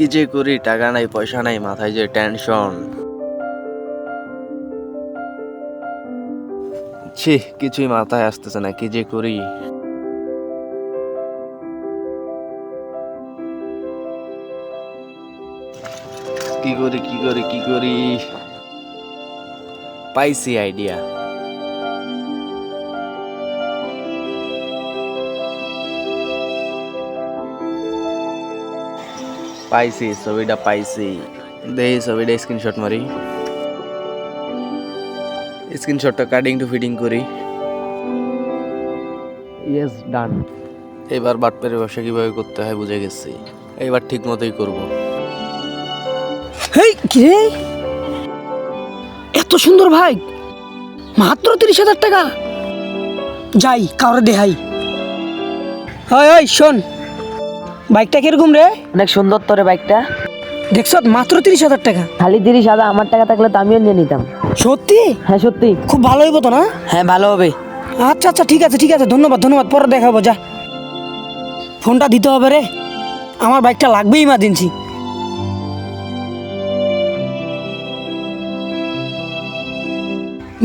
কি যে করি, টাকা নাই পয়সা নাই, মাথায় যে টেনশন। ছি, কিছুই মাথায় আসতেছে না, কি যে করি। কি করি কি করি কি করি, পাইছি আইডিয়া। পাইছি, ছবিটা পাইছি। দেখি ছবিটা স্ক্রিনশট মারি, স্ক্রিনশটটা কাটিং টু ফিটিং করি। ইয়েস, ডান। এবার বাটপারের ব্যবসা কিভাবে করতে হয় বুঝে গেছি, এবার ঠিক মতোই করবো। হেই কি রে, এত সুন্দর ভাই, মাত্র 30,000 টাকা। যাই কাউরে দেখাই। হয় হয় শোন, বাইকটা কিরকম রে? অনেক সুন্দর তোর বাইকটা। দেখছ, মাত্র 30,000 টাকা। খালি 30,000, আমার টাকা থাকলে তো আমিও নিয়ে নিতাম। সত্যি? হ্যাঁ সত্যি। খুব ভালো হইব তো না? হ্যাঁ ভালো হবে। আচ্ছা আচ্ছা, ঠিক আছে ঠিক আছে, ধন্যবাদ ধন্যবাদ, পরে দেখাবো। যা, ফোনটা দিতে হবে রে, আমার বাইকটা লাগবে ইমার্জেন্সি।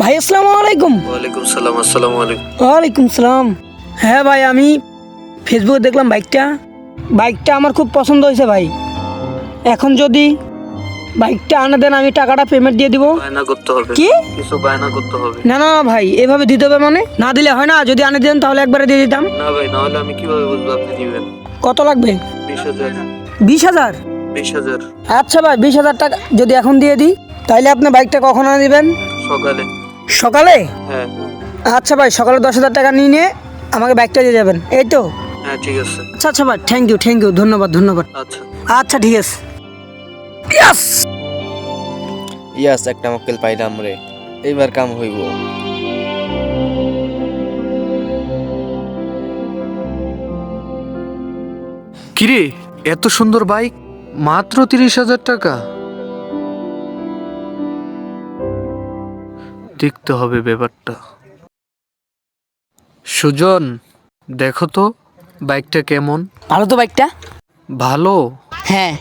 ভাই আসসালামু আলাইকুম। ওয়ালাইকুম সালাম। আসসালামু আলাইকুম। ওয়ালাইকুম সালাম। হ্যাঁ ভাই, আমি ফেসবুকে দেখলাম বাইকটা আমার খুব পছন্দ হয়েছে ভাই। এখন যদি বাইকটা আনে দেন, আমি টাকাটা পেমেন্ট দিয়ে দিব। বায়না করতে হবে, কি? কিছু বায়না করতে হবে। না না ভাই, এভাবে দিতে হবে মানে? না দিলে হয় না, যদি আনে দেন তাহলে একবারে দিয়ে দিতাম। না ভাই, না হলে আমি কিভাবে বুঝবো আপনি দিবেন? কত লাগবে? 20,000। 20,000? 20,000 আচ্ছা ভাই, 20,000 টাকা যদি এখন দিয়ে দিই, তাহলে আপনি বাইকটা কখন আনে দিবেন? সকালে। সকালে? হ্যাঁ আচ্ছা ভাই, সকালে 10,000 টাকা নিয়ে আমাকে বাইকটা দিয়ে যাবেন, এই তো? হ্যাঁ, ঠিক আছে। আচ্ছা আচ্ছা ভাই, থ্যাংক ইউ, ধন্যবাদ ধন্যবাদ। আচ্ছা আচ্ছা ঠিক আছে। ইয়াস, ইয়াস, একটা মক্কেল পাইলাম রে, এইবার কাম হইব। কিরে, এত সুন্দর বাইক, মাত্র 30,000 টাকা। দেখতে হবে ব্যাপারটা। সুজন, দেখো তো বাইকটা কেমন। ভালো তো বাইকটা? ভালো? হ্যাঁ।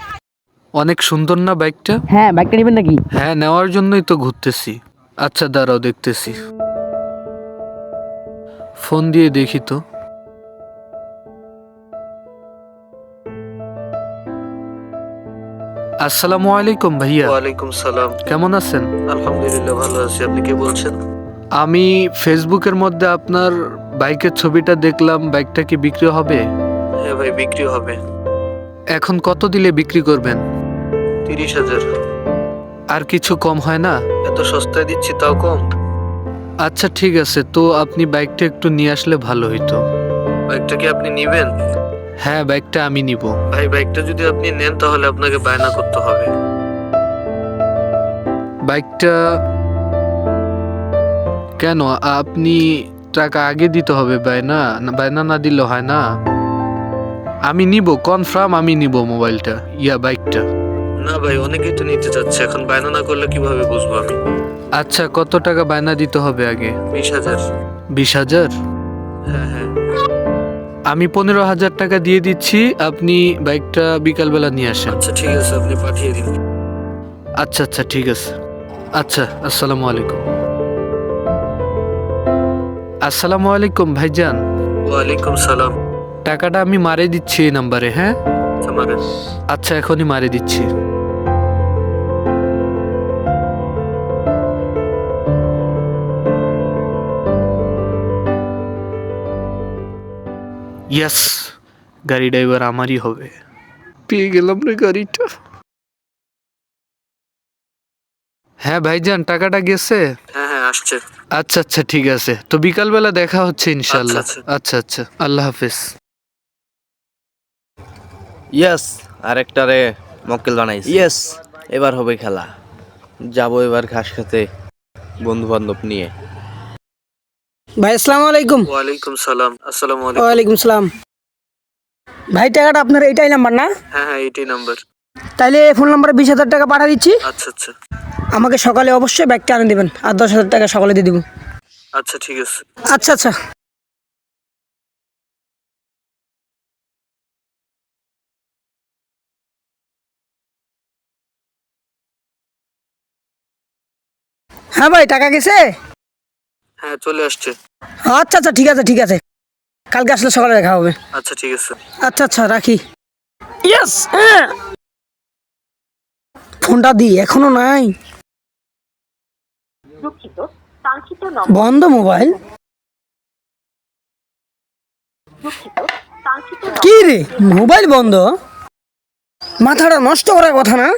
অনেক সুন্দর না বাইকটা? হ্যাঁ, বাইকটা নেবেন নাকি? হ্যাঁ, নেওয়ার জন্যই তো ঘুরতেছি। আচ্ছা দাঁড়াও, দেখতেছি। ফোন দিয়ে দেখি তো। আসসালামু আলাইকুম ভাইয়া। ওয়ালাইকুম সালাম। কেমন আছেন? আলহামদুলিল্লাহ ভালো আছি, আপনি কে বলছেন? আমি ফেসবুকের মধ্যে আপনার বাইকের ছবিটা দেখলাম, বাইকটা কি বিক্রি হবে? হ্যাঁ ভাই, বিক্রি হবে। এখন কত দিলে বিক্রি করবেন? 30,000। আর কিছু কম হয় না? এত সস্তায় দিচ্ছি তাও কম? আচ্ছা ঠিক আছে, তো আপনি বাইকটা একটু নিয়ে আসলে ভালো হইতো। বাইকটা কি আপনি নিবেন? হ্যাঁ, বাইকটা আমি নিব। ভাই, বাইকটা যদি আপনি নেন তাহলে আপনাকে বায়না করতে হবে। বাইকটা কেন? আপনি টাকা আগে দিতে হবে, বায়না বায়না না দিলে হয় না। আমি নিব, কনফার্ম আমি নিব মোবাইলটা, বাইকটা। না ভাই, অনেকেই তো নিতে চাচ্ছে, এখন বায়না না করলে কিভাবে বুঝবো আমি? আচ্ছা, কত টাকা বায়না দিতে হবে আগে? 20,000। 20,000? হ্যাঁ হ্যাঁ। আমি 15,000 টাকা দিয়ে দিচ্ছি, আপনি বাইকটা বিকালবেলা নিয়ে আসেন। আচ্ছা ঠিক আছে, আপনি পাঠিয়ে দিন। আচ্ছা আচ্ছা ঠিক আছে। আচ্ছা, আসসালামু আলাইকুম। আসসালামু আলাইকুম ভাইজান। ওয়ালাইকুম সালাম। টাকাটা আমি মারে দিচ্ছি এই নাম্বারে, হ্যাঁ? মারেন। আচ্ছা, এখনই মারে দিচ্ছি। ইয়েস, গাড়ি ড্রাইভার আমারই হবে। পেয়ে গেলাম রে গাড়িটা। হ্যাঁ ভাইজান, টাকাটা গেছে? হ্যাঁ হ্যাঁ, আসছে। আচ্ছা আচ্ছা ঠিক আছে, তো বিকালবেলা দেখা হচ্ছে ইনশাল্লাহ। আচ্ছা, আচ্ছা আচ্ছা, আল্লাহ হাফেজ। ইয়েস, আরেকটা রে মক্কেল বানাইছি। ইয়েস, এবার হবে খেলা। যাবো এবার ঘাস খেতে বন্ধু বান্ধব নিয়ে। ভাই আসসালামু আলাইকুম। ওয়ালাইকুম সালাম। আসসালামু আলাইকুম। ওয়ালাইকুম সালাম। ভাই, টাকাটা আপনার এইটাই নাম্বার না? হ্যাঁ হ্যাঁ, এইটাই নাম্বার। তাইলে এই ফোন নাম্বারে 20,000 টাকা পাঠিয়ে দিচ্ছি। আচ্ছা আচ্ছা। আমাকে সকালে অবশ্যই ব্যাগটা আনে দেবেন, আর 10,000 টাকা সকালে দিয়ে দিব। আচ্ছা ঠিক আছে। আচ্ছা আচ্ছা। হ্যাঁ ভাই, টাকা গেছে? হ্যাঁ চলে আসছে। আচ্ছা আচ্ছা, ঠিক আছে ঠিক আছে, কালকে আসলে সকালে দেখা হবে। আচ্ছা ঠিক আছে। আচ্ছা আচ্ছা, রাখি। ইয়েস, ফোনটা দি, এখনো নাই। দুঃখিত, কাঙ্ক্ষিত নম্বর বন্ধ মোবাইল। দুঃখিত, কাঙ্ক্ষিত কি রে, মোবাইল বন্ধ? মাথাটা নষ্ট করার কথা না।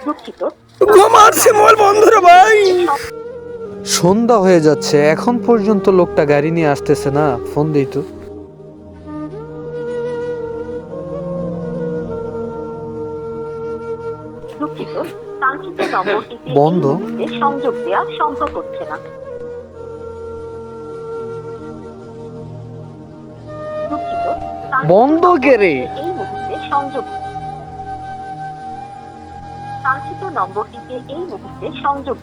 দুঃখিত, মারছে, মোবাইল বন্ধ রে ভাই। সন্ধ্যা হয়ে যাচ্ছে, এখন পর্যন্ত লোকটা গাড়ি নিয়ে আসতেছে না। ফোন দিই তো। দুঃখিত, কাঙ্ক্ষিত নম্বরটিতে এই বন্ধ। মুহূর্তে সংযোগ দেওয়া সম্ভব হচ্ছে না। দুঃখিত, কাঙ্ক্ষিত বন্ধ কে রে? এই মুহূর্তে সংযোগ কাঙ্ক্ষিত নম্বরটিতে এই মুহূর্তে সংযোগ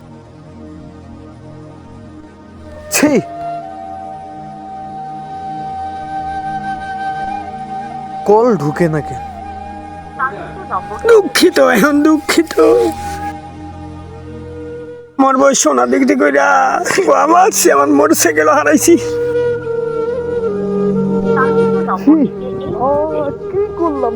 ছি, কল ঢুকে নাকি? কাঙ্ক্ষিত নম্বর দুঃখিত, এখন দুঃখিত। আমার বই সোনা দেখতে কইরা মারছে, আমার মোটরসাইকেল হারাইছি। কাঙ্ক্ষিত নম্বরটিতে এই কি করলাম?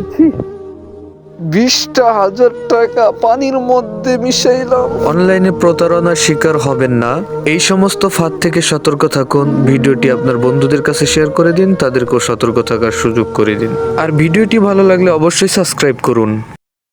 20,000 টাকা পানির মধ্যে মিশাইলাম। অনলাইনে প্রতারণার শিকার হবেন না। এই সমস্ত ফাঁদ থেকে সতর্ক থাকুন। ভিডিওটি আপনার বন্ধুদের কাছে শেয়ার করে দিন, তাদেরকেও সতর্ক থাকার সুযোগ করে দিন। আর ভিডিওটি ভালো লাগলে অবশ্যই সাবস্ক্রাইব করুন।